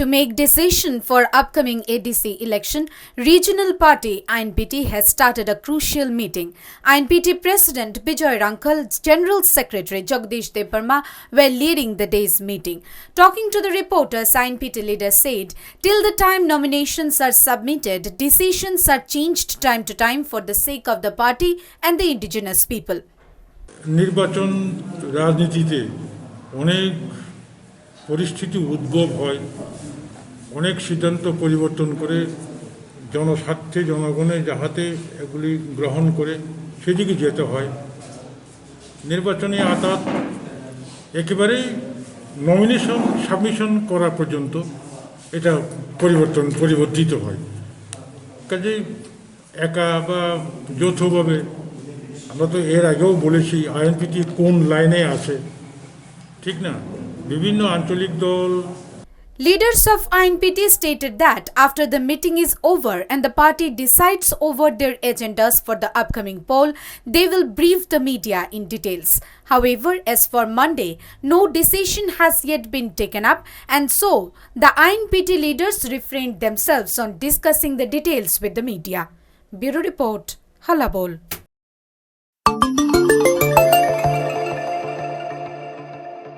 To make decision for upcoming ADC election, regional party INPT has started a crucial meeting. INPT President Bijoy Rankal, General Secretary Jagdish Devarma were leading the day's meeting. Talking to the reporters, INPT leader said, till the time nominations are submitted, decisions are changed time to time for the sake of the party and the indigenous people. নির্বাচন রাজনীতিতে অনেক পরিস্থিতি উদ্ভব হয়, অনেক সিদ্ধান্ত পরিবর্তন করে জনস্বার্থে জনগণে যাহাতে এগুলি গ্রহণ করে সেদিকে যেতে হয়। নির্বাচনী আদালত একেবারেই নমিনেশন সাবমিশন করা পর্যন্ত এটা পরিবর্তিত হয়। কাজেই একা বা যৌথভাবে আমরা তো এর আগেও বলেছি আইএনপিটি কোন লাইনে আছে, ঠিক না? বিভিন্ন আঞ্চলিক দল Leaders of INPT stated that after the meeting is over and the party decides over their agendas for the upcoming poll, they will brief the media in details. However, as for Monday, no decision has yet been taken up, and so the INPT leaders refrained themselves on discussing the details with the media. Bureau Report, Hallabol.